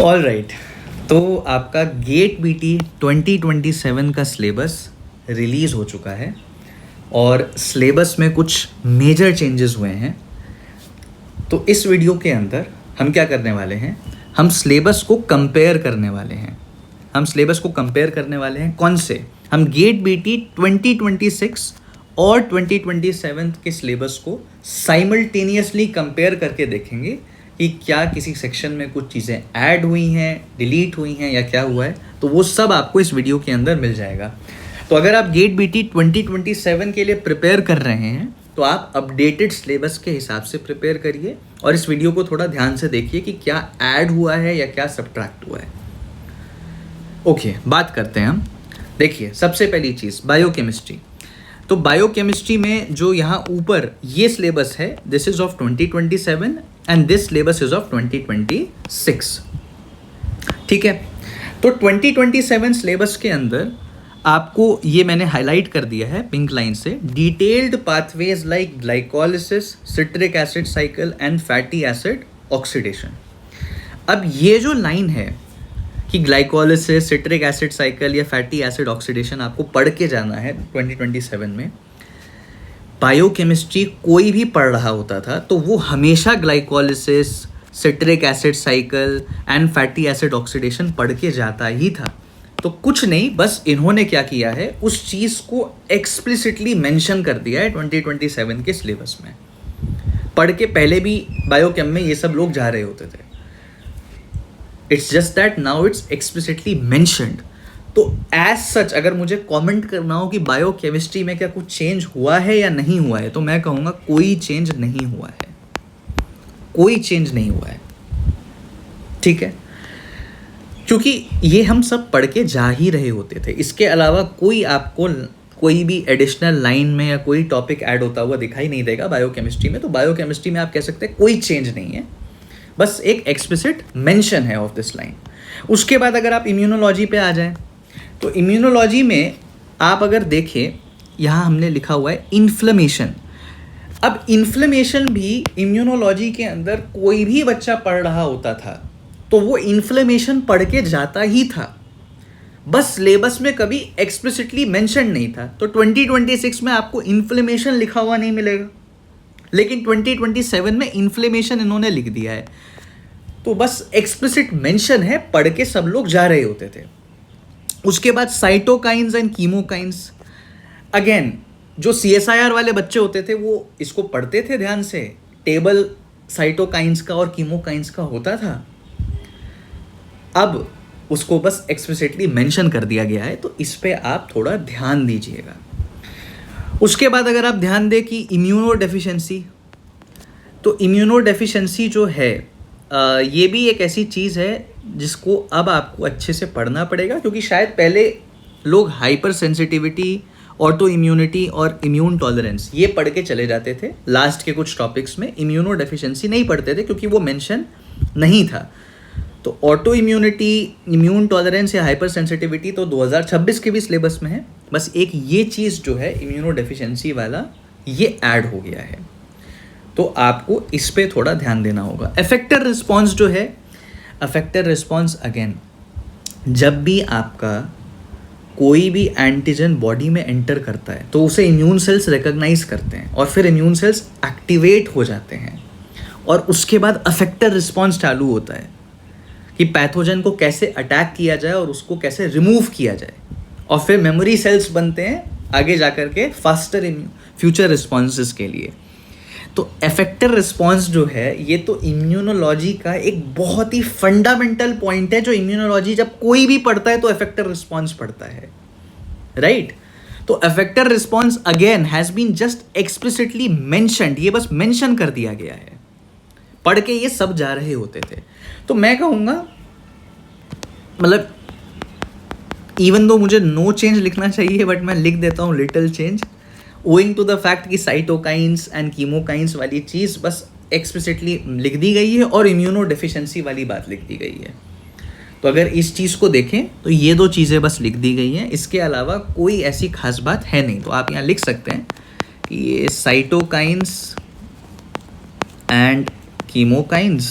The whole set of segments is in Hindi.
ऑल राइट, तो आपका गेट बीटी 2027 का सिलेबस रिलीज़ हो चुका है और सिलेबस में कुछ मेजर चेंजेस हुए हैं। तो इस वीडियो के अंदर हम क्या करने वाले हैं, हम सिलेबस को कंपेयर करने वाले हैं। कौन से? हम गेट बीटी 2026 और 2027 के सिलेबस को साइमल्टेनियसली कंपेयर करके देखेंगे कि क्या किसी सेक्शन में कुछ चीज़ें ऐड हुई हैं, डिलीट हुई हैं या क्या हुआ है। तो वो सब आपको इस वीडियो के अंदर मिल जाएगा। तो अगर आप गेट बीटी 2027 के लिए प्रिपेयर कर रहे हैं तो आप अपडेटेड सिलेबस के हिसाब से प्रिपेयर करिए और इस वीडियो को थोड़ा ध्यान से देखिए कि क्या ऐड हुआ है या क्या सब्ट्रैक्ट हुआ है। ओके, बात करते हैं हम। देखिए, सबसे पहली चीज़ बायोकेमिस्ट्री। तो बायोकेमिस्ट्री में जो यहाँ ऊपर ये सिलेबस है, this is of 2027 and this syllabus is of 2026। ठीक है, तो 2027 सिलेबस के अंदर आपको ये मैंने हाईलाइट कर दिया है पिंक लाइन से, detailed pathways like glycolysis, citric acid cycle and fatty acid oxidation. अब ये जो लाइन है कि ग्लाइकोलिसिस, सिट्रिक एसिड साइकिल या फैटी एसिड ऑक्सीडेशन आपको पढ़ के जाना है 2027 में। बायोकेमिस्ट्री कोई भी पढ़ रहा होता था तो वो हमेशा glycolysis, citric acid cycle and fatty acid oxidation पढ़ के जाता ही था। तो कुछ नहीं, बस इन्होंने क्या किया है, उस चीज़ को एक्सप्लिसिटली मेंशन कर दिया है 2027 के सिलेबस में। पढ़ के पहले भी बायोकेम में ये सब लोग जा रहे होते थे। It's just that now it's explicitly mentioned. तो एज सच अगर मुझे कमेंट करना हो कि बायोकेमिस्ट्री में क्या कुछ चेंज हुआ है या नहीं हुआ है, तो मैं कहूँगा कोई चेंज नहीं हुआ है, कोई चेंज नहीं हुआ है। ठीक है, क्योंकि ये हम सब पढ़ के जा ही रहे होते थे। इसके अलावा कोई आपको कोई भी एडिशनल लाइन में या कोई टॉपिक ऐड होता हुआ दिखाई नहीं देगा बायोकेमिस्ट्री में। तो बायोकेमिस्ट्री में आप कह सकते हैं कोई चेंज नहीं है, बस एक एक्सप्लिसिट मेंशन है ऑफ दिस लाइन। उसके बाद अगर आप इम्यूनोलॉजी पे आ जाएं, तो इम्यूनोलॉजी में आप अगर देखें, यहाँ हमने लिखा हुआ है इन्फ्लेमेशन। अब इन्फ्लेमेशन भी इम्यूनोलॉजी के अंदर कोई भी बच्चा पढ़ रहा होता था तो वो इन्फ्लेमेशन पढ़ के जाता ही था, बस सिलेबस में कभी एक्सप्लिसिटली मेंशन नहीं था। तो 2026 में आपको इन्फ्लेमेशन लिखा हुआ नहीं मिलेगा, लेकिन 2027 में इन्फ्लेमेशन इन्होंने लिख दिया है। तो बस एक्सप्लिसिट मेंशन है, पढ़ के सब लोग जा रहे होते थे। उसके बाद साइटोकाइंस एंड कीमोकाइंस। अगेन, जो CSIR वाले बच्चे होते थे वो इसको पढ़ते थे ध्यान से। टेबल साइटोकाइंस का और कीमोकाइंस का होता था, अब उसको बस एक्सप्लिसिटली मेंशन कर दिया गया है। तो इस पे आप थोड़ा ध्यान दीजिएगा। उसके बाद अगर आप ध्यान दें कि इम्यूनो डेफिशिएंसी, तो इम्यूनो डेफिशिएंसी जो है ये भी एक ऐसी चीज़ है जिसको अब आपको अच्छे से पढ़ना पड़ेगा, क्योंकि शायद पहले लोग हाइपर सेंसिटिविटी, ऑटो इम्यूनिटी और इम्यून टॉलरेंस ये पढ़ के चले जाते थे। लास्ट के कुछ टॉपिक्स में इम्यूनो डेफिशिएंसी नहीं पढ़ते थे क्योंकि वो मेंशन नहीं था। तो ऑटो इम्यूनिटी, इम्यून टॉलरेंस या हाइपर सेंसिटिविटी तो 2026 के भी सिलेबस में है। बस एक ये चीज़ जो है इम्यूनो डेफिशिएंसी वाला, ये ऐड हो गया है, तो आपको इस पे थोड़ा ध्यान देना होगा। इफेक्टर रिस्पॉन्स जो है, इफेक्टर रिस्पॉन्स अगेन, जब भी आपका कोई भी एंटीजन बॉडी में एंटर करता है तो उसे इम्यून सेल्स रिकॉग्नाइज करते हैं और फिर इम्यून सेल्स एक्टिवेट हो जाते हैं और उसके बाद इफेक्टर रिस्पॉन्स चालू होता है कि पैथोजन को कैसे अटैक किया जाए और उसको कैसे रिमूव किया जाए, और फिर मेमोरी सेल्स बनते हैं आगे जाकर के फास्टर फ्यूचर रिस्पॉन्सेस के लिए। तो इफेक्टर रिस्पॉन्स जो है ये तो इम्यूनोलॉजी का एक बहुत ही फंडामेंटल पॉइंट है, जो इम्यूनोलॉजी जब कोई भी पढ़ता है तो इफेक्टर रिस्पॉन्स पढ़ता है, राइट। तो effector response again has been just explicitly mentioned, ये बस मेंशन कर दिया गया है, पढ़ के ये सब जा रहे होते थे। तो मैं कहूँगा, मतलब इवन दो मुझे नो चेंज लिखना चाहिए बट मैं लिख देता हूँ little change, owing to the fact कि साइटोकाइंस एंड कीमोकाइंस वाली चीज़ बस एक्सप्लिसिटली लिख दी गई है और इम्यूनो डेफिशिएंसी वाली बात लिख दी गई है। तो अगर इस चीज़ को देखें तो ये दो चीज़ें बस लिख दी गई हैं, इसके अलावा कोई ऐसी खास बात है नहीं। तो आप यहाँ लिख सकते हैं कि ये cytokines and chemokines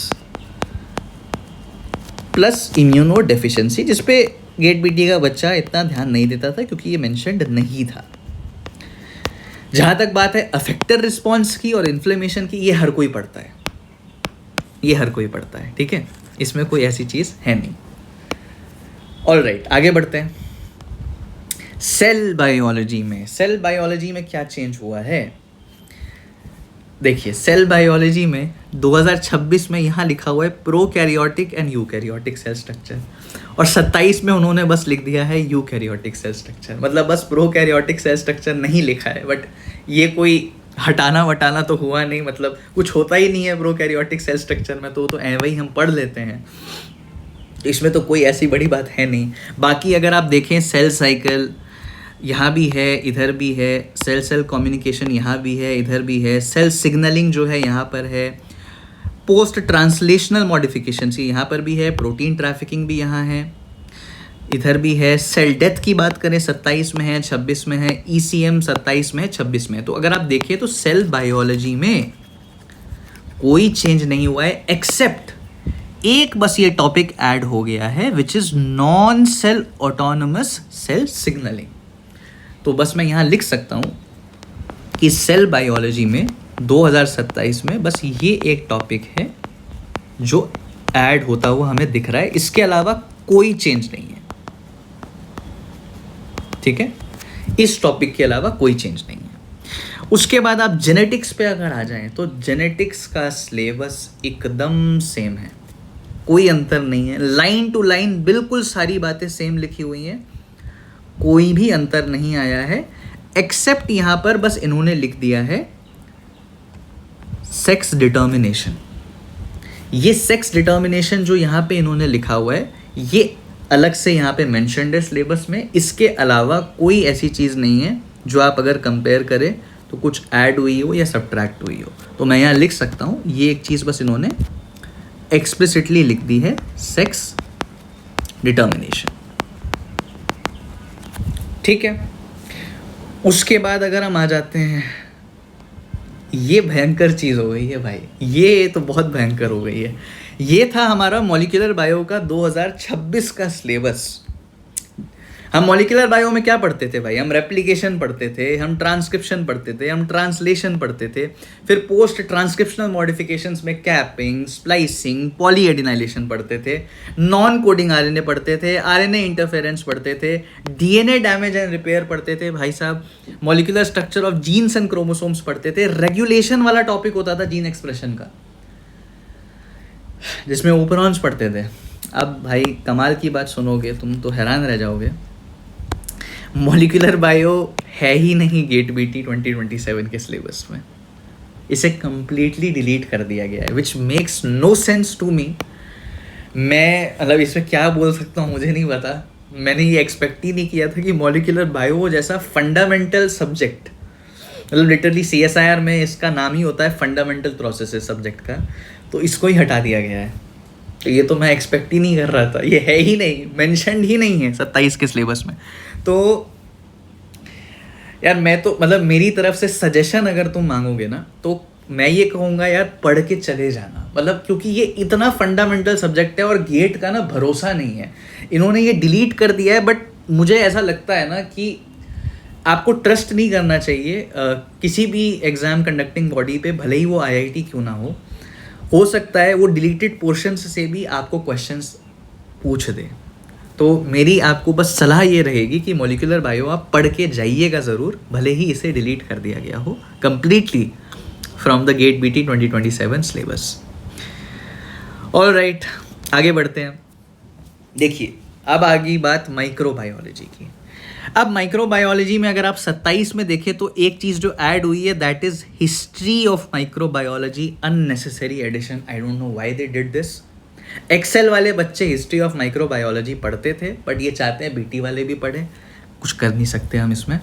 plus immuno deficiency, जिसपे गेट बीटी का बच्चा इतना ध्यान नहीं देता था क्योंकि ये मेंशन्ड नहीं था। जहाँ तक बात है अफेक्टर रिस्पॉन्स की और इन्फ्लेमेशन की, ये हर कोई पढ़ता है, ये हर कोई पढ़ता है, ठीक है, इसमें कोई ऐसी चीज़ है नहीं। ऑलराइट, आगे बढ़ते हैं। सेल बायोलॉजी में क्या चेंज हुआ है? देखिए, सेल बायोलॉजी में 2026 में यहाँ लिखा हुआ है prokaryotic and eukaryotic cell structure, और 27 में उन्होंने बस लिख दिया है यूकैरियोटिक सेल स्ट्रक्चर। मतलब बस प्रोकैरियोटिक सेल स्ट्रक्चर नहीं लिखा है, बट ये कोई हटाना वटाना तो हुआ नहीं, मतलब कुछ होता ही नहीं है प्रोकैरियोटिक सेल स्ट्रक्चर में, तो ऐसे ही हम पढ़ लेते हैं, इसमें तो कोई ऐसी बड़ी बात है नहीं। बाकी अगर आप देखें सेल साइकिल यहाँ भी है, इधर भी है, सेल सेल कम्युनिकेशन यहाँ भी है, इधर भी है, सेल सिग्नलिंग जो है यहाँ पर है, पोस्ट ट्रांसलेशनल मॉडिफिकेशन यहाँ पर भी है, प्रोटीन ट्रैफिकिंग भी यहाँ है, इधर भी है। सेल डेथ की बात करें 27 में है, 26 में है, ECM 27 में है, 26 में है। तो अगर आप देखिए तो सेल बायोलॉजी में कोई चेंज नहीं हुआ है, एक्सेप्ट एक बस ये टॉपिक ऐड हो गया है, which is non cell autonomous cell signalling. तो बस मैं यहाँ लिख सकता हूँ कि सेल बायोलॉजी में 2027 में बस ये एक टॉपिक है जो ऐड होता हुआ हमें दिख रहा है, इसके अलावा कोई चेंज नहीं है, ठीक है, इस टॉपिक के अलावा कोई चेंज नहीं है। उसके बाद आप जेनेटिक्स पे अगर आ जाएं तो जेनेटिक्स का सिलेबस एकदम सेम है, कोई अंतर नहीं है, लाइन टू लाइन बिल्कुल सारी बातें सेम लिखी हुई हैं, कोई भी अंतर नहीं आया है, एक्सेप्ट यहाँ पर बस इन्होंने लिख दिया है सेक्स डिटर्मिनेशन। ये सेक्स डिटर्मिनेशन जो यहाँ पे इन्होंने लिखा हुआ है, ये अलग से यहाँ पे मेंशन्ड है सिलेबस में, इसके अलावा कोई ऐसी चीज़ नहीं है जो आप अगर कंपेयर करें तो कुछ ऐड हुई हो या सब्ट्रैक्ट हुई हो। तो मैं यहाँ लिख सकता हूँ, ये एक चीज़ बस इन्होंने एक्सप्लिसिटली लिख दी है, सेक्स डिटर्मिनेशन, ठीक है। उसके बाद अगर हम आ जाते हैं, ये भयंकर चीज़ हो गई है भाई, ये तो बहुत भयंकर हो गई है। ये था हमारा मॉलिक्यूलर बायो का 2026 का सिलेबस। हम मॉलिक्यूलर बायो में क्या पढ़ते थे भाई? हम रेप्लिकेशन पढ़ते थे, हम ट्रांसक्रिप्शन पढ़ते थे, हम ट्रांसलेशन पढ़ते थे, फिर पोस्ट ट्रांसक्रिप्शनल मॉडिफिकेशंस में कैपिंग, स्प्लाइसिंग, पॉलीएडिनाइलेशन पढ़ते थे, नॉन कोडिंग आरएनए पढ़ते थे, आरएनए इंटरफेरेंस पढ़ते थे, डीएनए डैमेज एंड रिपेयर पढ़ते थे भाई साहब, molecular structure of genes and chromosomes पढ़ते थे, रेगुलेशन वाला टॉपिक होता था जीन एक्सप्रेशन का, जिसमें ओपरॉन्स पढ़ते थे। अब भाई कमाल की बात सुनोगे तुम तो हैरान रह जाओगे, मॉलिक्यूलर बायो है ही नहीं गेट बीटी 2027 के सिलेबस में, इसे कम्प्लीटली डिलीट कर दिया गया है, which makes no sense to me. मैं मतलब इसमें क्या बोल सकता हूँ मुझे नहीं पता, मैंने ये एक्सपेक्ट ही नहीं किया था कि मॉलिक्यूलर बायो जैसा फंडामेंटल सब्जेक्ट, मतलब लिटरली CSIR में इसका नाम ही होता है फंडामेंटल प्रोसेसेस सब्जेक्ट का, तो इसको ही हटा दिया गया है। तो ये तो मैं एक्सपेक्ट ही नहीं कर रहा था, ये है ही नहीं, मेंशन्ड ही नहीं है 27 के सिलेबस में। तो यार मैं तो मतलब मेरी तरफ से सजेशन अगर तुम मांगोगे ना तो मैं ये कहूँगा यार पढ़ के चले जाना, मतलब क्योंकि ये इतना फंडामेंटल सब्जेक्ट है और गेट का ना भरोसा नहीं है, इन्होंने ये डिलीट कर दिया है। बट मुझे ऐसा लगता है ना कि आपको ट्रस्ट नहीं करना चाहिए किसी भी एग्ज़ाम कंडक्टिंग बॉडी पे, भले ही वो IIT क्यों ना हो सकता है वो डिलीटेड पोर्शंस से भी आपको क्वेश्चंस पूछ दे। तो मेरी आपको बस सलाह ये रहेगी कि मॉलिक्यूलर बायो आप पढ़ के जाइएगा ज़रूर, भले ही इसे डिलीट कर दिया गया हो completely from the GATE BT 2027 syllabus. Alright, आगे बढ़ते हैं। देखिए अब आ गई बात माइक्रोबायोलॉजी की। अब माइक्रोबायोलॉजी में अगर आप 27 में देखें तो एक चीज़ जो ऐड हुई है that is history of microbiology, unnecessary addition. I don't know why they did this. Excel वाले बच्चे हिस्ट्री ऑफ माइक्रोबायोलॉजी पढ़ते थे, बट ये चाहते हैं BT वाले भी पढ़ें, कुछ कर नहीं सकते हम इसमें।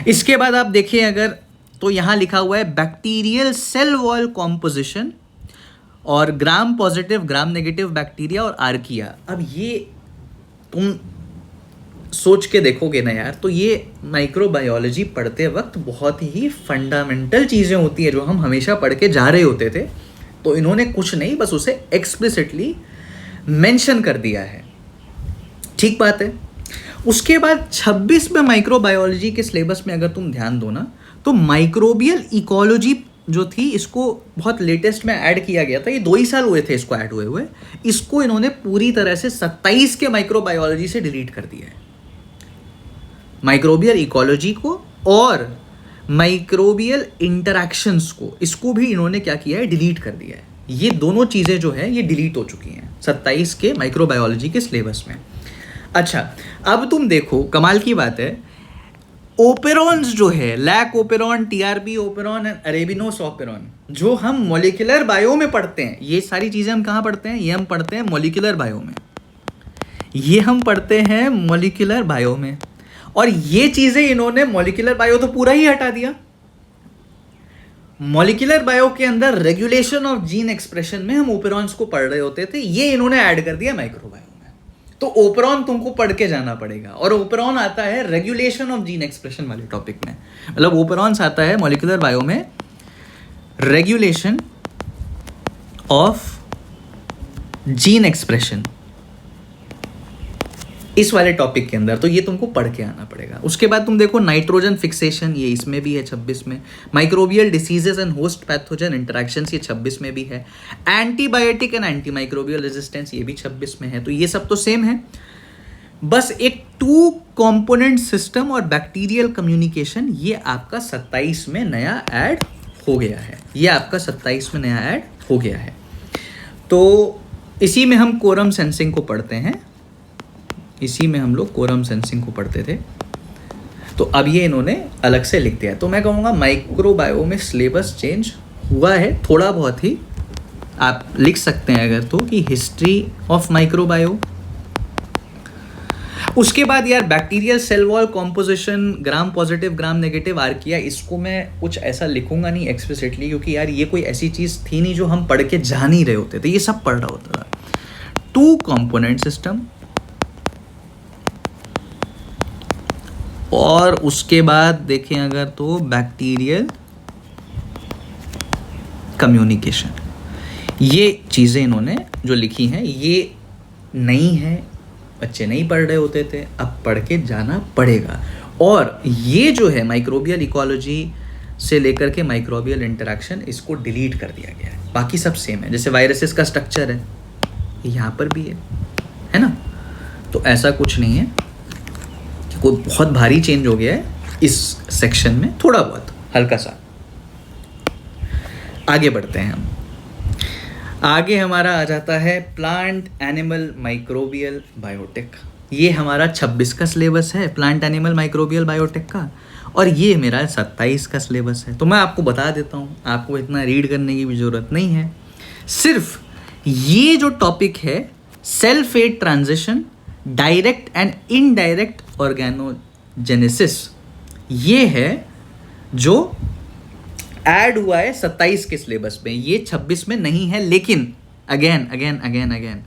इसके बाद आप देखिए अगर तो यहाँ लिखा हुआ है बैक्टीरियल सेल वॉल कॉम्पोजिशन और ग्राम पॉजिटिव ग्राम नेगेटिव बैक्टीरिया और आर्किया। अब ये तुम सोच के देखोगे ना यार, तो ये माइक्रोबायोलॉजी पढ़ते वक्त बहुत ही फंडामेंटल चीज़ें होती हैं जो हम हमेशा पढ़ के जा रहे होते थे। तो इन्होंने कुछ नहीं, बस उसे एक्सप्लिसिटली मेंशन कर दिया है, ठीक बात है। उसके बाद 26 में माइक्रोबायोलॉजी के सिलेबस में अगर तुम ध्यान दो ना, तो माइक्रोबियल इकोलॉजी जो थी इसको बहुत लेटेस्ट में ऐड किया गया था, ये 2 ही साल हुए थे इसको ऐड हुए, इसको इन्होंने पूरी तरह से 27 के माइक्रोबायोलॉजी से डिलीट कर दिया है। माइक्रोबियल इकोलॉजी को और माइक्रोबियल इंटरैक्शंस को, इसको भी इन्होंने क्या किया है, डिलीट कर दिया है। ये दोनों चीज़ें जो है ये डिलीट हो चुकी हैं 27 के माइक्रोबायोलॉजी के सिलेबस में। अच्छा, अब तुम देखो कमाल की बात है, ओपेरॉन्स जो है, lac operon, TRP operon and arabinose operon, जो हम मॉलिक्यूलर बायो में पढ़ते हैं, ये सारी चीज़ें हम कहाँ पढ़ते हैं, ये हम पढ़ते हैं मॉलिक्यूलर बायो में, ये हम पढ़ते हैं मॉलिक्यूलर बायो में। और ये चीज़ें इन्होंने मॉलिक्यूलर बायो तो पूरा ही हटा दिया। मॉलिक्यूलर बायो के अंदर रेगुलेशन ऑफ जीन एक्सप्रेशन में हम ओपेरॉन्स को पढ़ रहे होते थे, ये इन्होंने ऐड कर दिया माइक्रोबायो। तो ओपेरॉन तुमको पढ़ के जाना पड़ेगा, और ओपेरॉन आता है रेगुलेशन ऑफ जीन एक्सप्रेशन वाले टॉपिक में, मतलब ओपेरॉन्स आता है मॉलिक्यूलर बायो में रेगुलेशन ऑफ जीन एक्सप्रेशन, इस वाले टॉपिक के अंदर, तो ये तुमको पढ़ के आना पड़ेगा। उसके बाद तुम देखो नाइट्रोजन फिक्सेशन, ये इसमें भी है 26 में। Microbial diseases and host pathogen interactions, ये 26 में भी है। Antibiotic and anti microbial resistance, ये भी 26 में है। तो ये सब तो सेम है, बस एक 2 कंपोनेंट सिस्टम और बैक्टीरियल कम्युनिकेशन ये आपका 27 में नया ऐड हो गया है, ये आपका 27 में नया ऐड हो गया है। तो इसी में हम कोरम सेंसिंग को पढ़ते हैं, इसी में हम लोग कोरम सेंसिंग को पढ़ते थे। तो अब ये इन्होंने अलग से लिख दिया। तो मैं कहूँगा माइक्रोबायो में सिलेबस चेंज हुआ है थोड़ा बहुत ही, आप लिख सकते हैं अगर तो कि हिस्ट्री ऑफ माइक्रोबायो। उसके बाद यार bacterial cell wall composition, gram positive gram negative archaea, इसको मैं कुछ ऐसा लिखूंगा नहीं एक्सप्लिसिटली, क्योंकि यार ये कोई ऐसी चीज़ थी नहीं जो हम पढ़ के जान ही रहे होते थे, ये सब पढ़ रहा होता था। 2 कंपोनेंट सिस्टम, और उसके बाद देखें अगर तो बैक्टीरियल कम्युनिकेशन, ये चीज़ें इन्होंने जो लिखी हैं ये नहीं है, बच्चे नहीं पढ़ रहे होते थे, अब पढ़ के जाना पड़ेगा। और ये जो है माइक्रोबियल इकोलॉजी से लेकर के माइक्रोबियल इंटरैक्शन, इसको डिलीट कर दिया गया है, बाकी सब सेम है। जैसे वायरसेस का स्ट्रक्चर है, यहाँ पर भी है ना, तो ऐसा कुछ नहीं है कि कोई बहुत भारी चेंज हो गया है इस सेक्शन में, थोड़ा बहुत हल्का सा। आगे बढ़ते हैं हम, आगे हमारा आ जाता है प्लांट एनिमल माइक्रोबियल बायोटेक। ये हमारा 26 का सिलेबस है प्लांट एनिमल माइक्रोबियल बायोटेक का, और ये मेरा 27 का सिलेबस है। तो मैं आपको बता देता हूँ, आपको इतना रीड करने की भी ज़रूरत नहीं है। सिर्फ ये जो टॉपिक है cell fate transition, direct and indirect organogenesis, ये है जो ऐड हुआ है 27 के सिलेबस में, ये 26 में नहीं है। लेकिन अगेन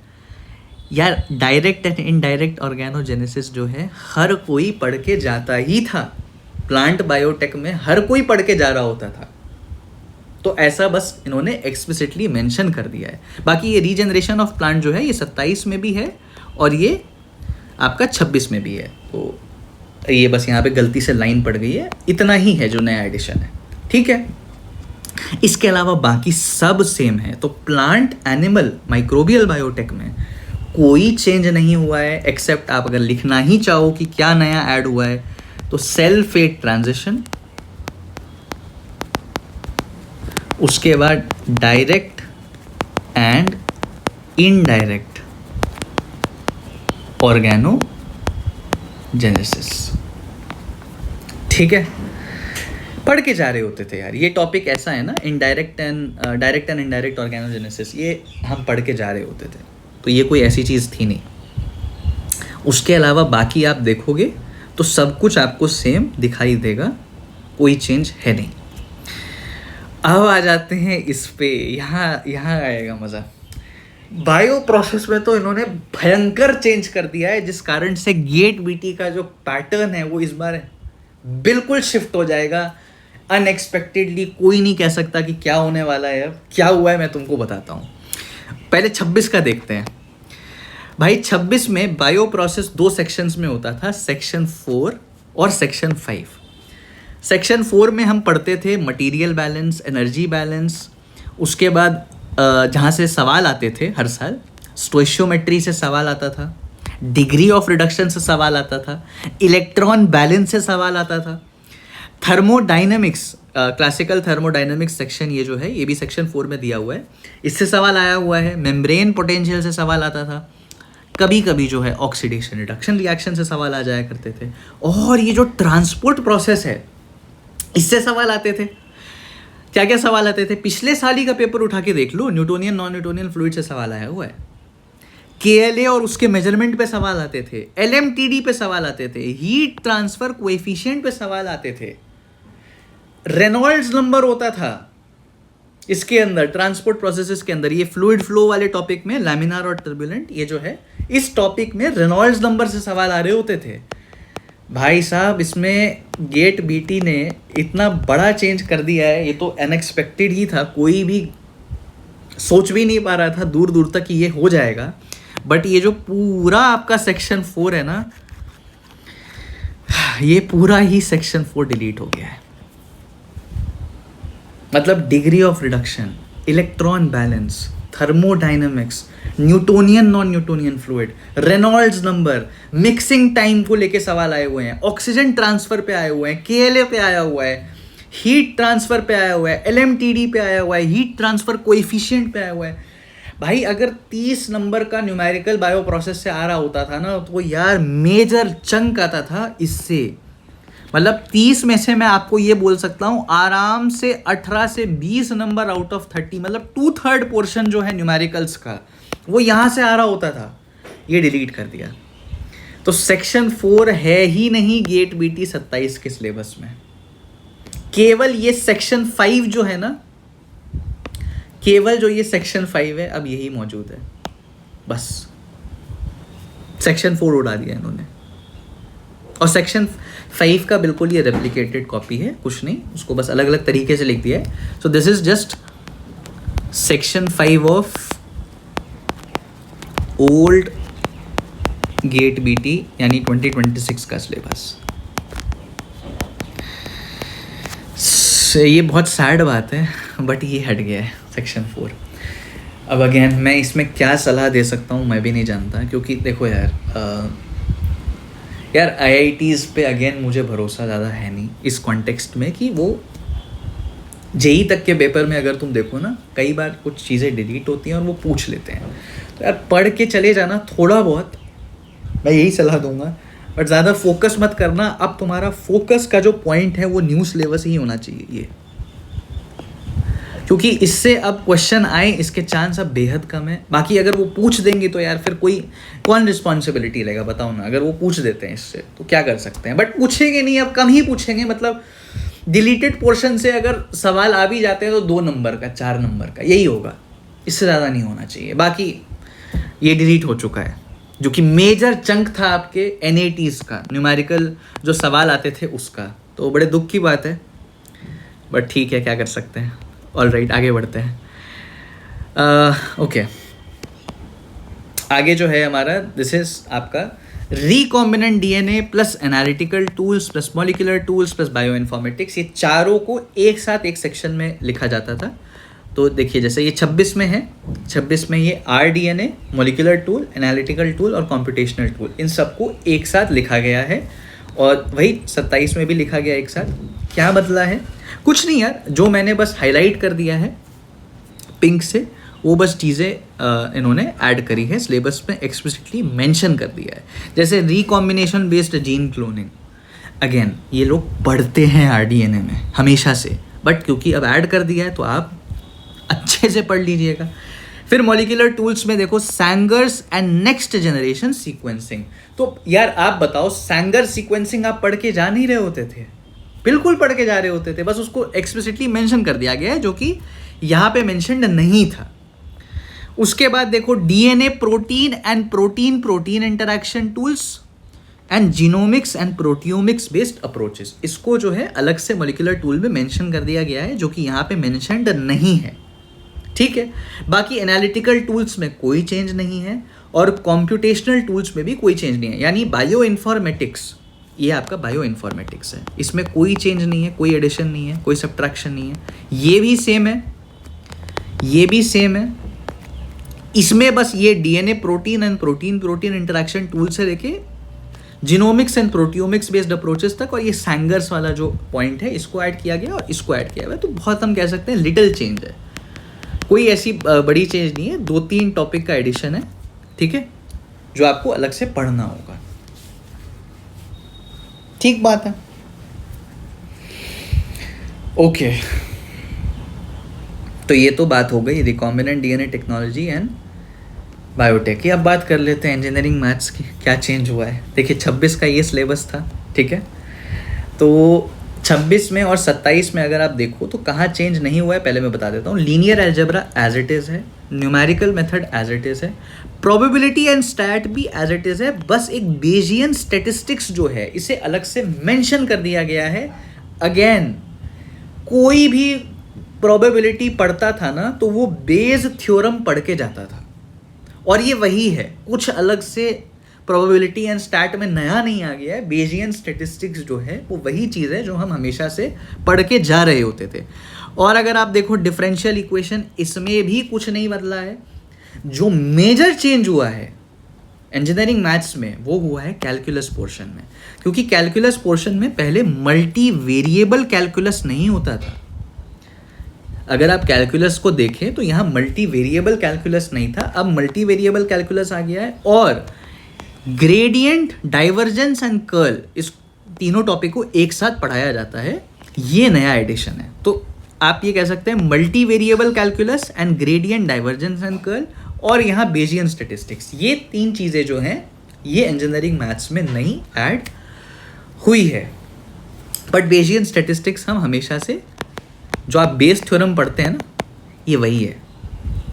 यार डायरेक्ट एंड इनडायरेक्ट ऑर्गेनोजेनेसिस जो है हर कोई पढ़ के जाता ही था, प्लांट बायोटेक में हर कोई पढ़ के जा रहा होता था। तो ऐसा बस इन्होंने एक्सप्लिसिटली मेंशन कर दिया है। बाकी ये रीजनरेशन ऑफ प्लांट जो है ये 27 में भी है और ये आपका 26 में भी है। तो ये बस यहाँ पे गलती से लाइन पड़ गई है, इतना ही है जो नया एडिशन है, ठीक है। इसके अलावा बाकी सब सेम है। तो प्लांट एनिमल माइक्रोबियल बायोटेक में कोई चेंज नहीं हुआ है, एक्सेप्ट आप अगर लिखना ही चाहो कि क्या नया ऐड हुआ है तो सेल फेट ट्रांजिशन, उसके बाद डायरेक्ट एंड इनडायरेक्ट ऑर्गेनोजेनेसिस, ठीक है। पढ़ के जा रहे होते थे यार, ये टॉपिक ऐसा है ना, डायरेक्ट एंड इनडायरेक्ट ऑर्गेनोजेनेसिस, ये हम पढ़ के जा रहे होते थे, तो ये कोई ऐसी चीज़ थी नहीं। उसके अलावा बाकी आप देखोगे तो सब कुछ आपको सेम दिखाई देगा, कोई चेंज है नहीं। अब आ जाते हैं इस पे, यहाँ आएगा मज़ा। बायो प्रोसेस में तो इन्होंने भयंकर चेंज कर दिया है, जिस कारण से गेट बीटी का जो पैटर्न है वो इस बार बिल्कुल शिफ्ट हो जाएगा अनएक्सपेक्टेडली। कोई नहीं कह सकता कि क्या होने वाला है। अब क्या हुआ है मैं तुमको बताता हूँ। पहले 26 का देखते हैं। भाई 26 में बायो प्रोसेस 2 सेक्शंस में होता था, सेक्शन 4 और सेक्शन 5। सेक्शन 4 में हम पढ़ते थे मटेरियल बैलेंस, एनर्जी बैलेंस, उसके बाद जहाँ से सवाल आते थे हर साल, स्टोइशियोमेट्री से सवाल आता था, डिग्री ऑफ रिडक्शन से सवाल आता था, इलेक्ट्रॉन बैलेंस से सवाल आता था, थर्मोडाइनमिक्स, क्लासिकल थर्मोडाइनमिक्स सेक्शन ये जो है ये भी सेक्शन 4 में दिया हुआ है, इससे सवाल आया हुआ है, मेम्ब्रेन पोटेंशियल से सवाल आता था, कभी कभी जो है ऑक्सीडेशन रिडक्शन रिएक्शन से सवाल आ जाया करते थे, और ये जो ट्रांसपोर्ट प्रोसेस है इससे सवाल आते थे। क्या क्या सवाल आते थे? पिछले साल ही का पेपर उठा के देख लो, न्यूटोनियन नॉन न्यूटोनियन फ्लूइड से सवाल आया हुआ है, KLa और उसके मेजरमेंट पे सवाल आते थे, LMTD पे सवाल आते थे, हीट ट्रांसफर कोएफिशिएंट पे सवाल आते थे, रेनॉल्ड्स नंबर होता था इसके अंदर, ट्रांसपोर्ट प्रोसेसेस के अंदर। ये फ्लूइड फ्लो वाले टॉपिक में, लैमिनार और टर्बुलेंट, ये जो है इस टॉपिक में रेनॉल्ड्स नंबर से सवाल आ रहे होते थे। भाई साहब इसमें गेट बीटी ने इतना बड़ा चेंज कर दिया है, ये तो अनएक्सपेक्टेड ही था, कोई भी सोच भी नहीं पा रहा था दूर दूर तक कि ये हो जाएगा। बट ये जो पूरा आपका सेक्शन 4 है ना, ये पूरा ही सेक्शन 4 डिलीट हो गया है। मतलब degree of reduction, electron balance, thermodynamics, Newtonian non Newtonian fluid, Reynolds number, mixing time को लेके सवाल आए हुए हैं, ऑक्सीजन ट्रांसफर पे आए हुए हैं, KLa पे आया हुआ है, हीट ट्रांसफर पे आया हुआ है, LMTD पे आया हुआ है, हीट ट्रांसफर कोएफिशिएंट पे आया हुआ है। भाई अगर 30 नंबर का न्यूमेरिकल बायो प्रोसेस से आ रहा होता था ना, तो यार मेजर चंक आता था इससे। मतलब 30 में से मैं आपको ये बोल सकता हूँ आराम से 18 से 20 नंबर आउट ऑफ 30, मतलब 2/3 पोर्शन जो है न्यूमेरिकल्स का वो यहाँ से आ रहा होता था, ये डिलीट कर दिया। तो सेक्शन 4 है ही नहीं गेट BT 27 के सिलेबस में। केवल ये सेक्शन 5 जो है ना, केवल जो ये सेक्शन 5 है अब यही मौजूद है, बस। सेक्शन 4 उड़ा दिया इन्होंने, और सेक्शन 5 का बिल्कुल ये रेप्लिकेटेड कॉपी है, कुछ नहीं, उसको बस अलग अलग तरीके से लिख दिया है। So this is just section 5 of old GATE BT यानी 2026 का सिलेबस। ये बहुत सैड बात है, बट ये हट गया है सेक्शन 4। अब अगेन मैं इसमें क्या सलाह दे सकता हूँ मैं भी नहीं जानता, क्योंकि देखो यार IITs पे अगेन मुझे भरोसा ज़्यादा है नहीं इस कॉन्टेक्स्ट में, कि वो JEE तक के पेपर में अगर तुम देखो ना, कई बार कुछ चीज़ें डिलीट होती हैं और वो पूछ लेते हैं। तो यार पढ़ के चले जाना थोड़ा बहुत, मैं यही सलाह दूंगा, बट ज़्यादा फोकस मत करना। अब तुम्हारा फोकस का जो पॉइंट है वो न्यू सिलेबस ही होना चाहिए ये, क्योंकि इससे अब क्वेश्चन आए इसके चांस अब बेहद कम है। बाकी अगर वो पूछ देंगे तो यार फिर कौन रिस्पॉन्सिबिलिटी लेगा, बताओ ना। अगर वो पूछ देते हैं इससे तो क्या कर सकते हैं, बट पूछेंगे नहीं, अब कम ही पूछेंगे। मतलब डिलीटेड पोर्शन से अगर सवाल आ भी जाते हैं तो 2 नंबर का, 4 नंबर का, यही होगा, इससे ज़्यादा नहीं होना चाहिए। बाकी ये डिलीट हो चुका है, जो कि मेजर चंक था आपके NATs का, न्यूमेरिकल जो सवाल आते थे उसका। तो बड़े दुख की बात है, बट ठीक है, क्या कर सकते हैं। ऑलराइट, आगे बढ़ते हैं। ओके, आगे जो है हमारा, दिस इज आपका recombinant DNA plus analytical tools plus molecular tools plus bio informatics. ये चारों को एक साथ एक सेक्शन में लिखा जाता था। तो देखिए जैसे ये 26 में है, 26 में ये rDNA, molecular tool, analytical tool और कॉम्पिटिशनल टूल, इन सबको एक साथ लिखा गया है। और वही 27 में भी लिखा गया एक साथ। क्या बदला है? कुछ नहीं यार, जो मैंने बस हाईलाइट कर दिया है पिंक से, वो बस चीज़ें इन्होंने ऐड करी है, सिलेबस में एक्सप्लिसिटली मेंशन कर दिया है। जैसे recombination based gene cloning, again ये लोग पढ़ते हैं rDNA में हमेशा से, बट क्योंकि अब ऐड कर दिया है तो आप अच्छे से पढ़ लीजिएगा। फिर मॉलिक्यूलर टूल्स में देखो सैंगर्स एंड नेक्स्ट जनरेशन सीक्वेंसिंग। तो यार आप बताओ, सैंगर सीक्वेंसिंग आप पढ़ के जा नहीं रहे होते थे? बिल्कुल पढ़ के जा रहे होते थे, बस उसको एक्सप्लिसिटली मेंशन कर दिया गया है, जो कि यहाँ पे मेंशन्ड नहीं था। उसके बाद देखो DNA protein and protein protein interaction tools and genomics and proteomics based approaches. इसको जो है अलग से मॉलिक्यूलर टूल में मेंशन कर दिया गया है, जो कि यहाँ पे मेंशन्ड नहीं है। ठीक है, बाकी एनालिटिकल टूल्स में कोई चेंज नहीं है। और कॉम्प्यूटेशनल टूल्स में भी कोई चेंज नहीं है। यानी बायो इन्फॉर्मेटिक्स, ये आपका बायो इन्फॉर्मेटिक्स है, इसमें कोई चेंज नहीं है, कोई एडिशन नहीं है, कोई सब्ट्रैक्शन नहीं है। ये भी सेम है, ये भी सेम है। इसमें बस ये DNA protein and protein protein interaction tool से लेके genomics and proteomics based approaches तक, और ये सैंगर्स वाला जो पॉइंट है इसको ऐड किया गया और इसको ऐड किया गया। तो बहुत हम कह सकते हैं लिटिल चेंज है, कोई ऐसी बड़ी चेंज नहीं है। 2-3 टॉपिक का एडिशन है, ठीक है, जो आपको अलग से पढ़ना होगा। ठीक बात है, ओके। तो ये तो बात हो गई recombinant DNA technology and biotech की। अब बात कर लेते हैं इंजीनियरिंग मैथ्स की, क्या चेंज हुआ है। देखिए 26 का ये सिलेबस था, ठीक है, तो 26 में और 27 में अगर आप देखो तो कहाँ चेंज नहीं हुआ है पहले मैं बता देता हूँ। Linear algebra as it is है, numerical method as it is है, प्रोबेबिलिटी एंड स्टैट भी एज इट इज़ है। बस एक बेजियन स्टैटिस्टिक्स जो है इसे अलग से मेंशन कर दिया गया है। अगेन कोई भी प्रोबेबिलिटी पढ़ता था ना तो वो बेज थ्योरम पढ़ के जाता था, और ये वही है, कुछ अलग से प्रोबेबिलिटी एंड स्टैट में नया नहीं आ गया है। बेजियन स्टैटिस्टिक्स जो है वो वही चीज़ है जो हम हमेशा से पढ़ के जा रहे होते थे। और अगर आप देखो डिफरेंशियल इक्वेशन, इसमें भी कुछ नहीं बदला है। जो मेजर चेंज हुआ है इंजीनियरिंग मैथ्स में वो हुआ है कैलकुलस पोर्शन में, क्योंकि कैलकुलस पोर्शन में पहले मल्टी वेरिएबल कैलकुलस नहीं होता था। अगर आप कैलकुलस को देखें तो यहाँ मल्टी वेरिएबल कैलकुलस नहीं था, अब मल्टी वेरिएबल कैलकुलस आ गया है। और ग्रेडियंट, डाइवर्जेंस एंड कर्ल, इस तीनों टॉपिक को एक साथ पढ़ाया जाता है, ये नया एडिशन है। तो आप ये कह सकते हैं multi variable calculus and gradient, divergence and curl, और यहाँ बेजियन स्टैटिस्टिक्स, ये 3 चीज़ें जो हैं ये इंजीनियरिंग मैथ्स में नहीं ऐड हुई है। बट बेजियन स्टैटिस्टिक्स हम हमेशा से, जो आप बेस थ्योरम पढ़ते हैं ना, ये वही है।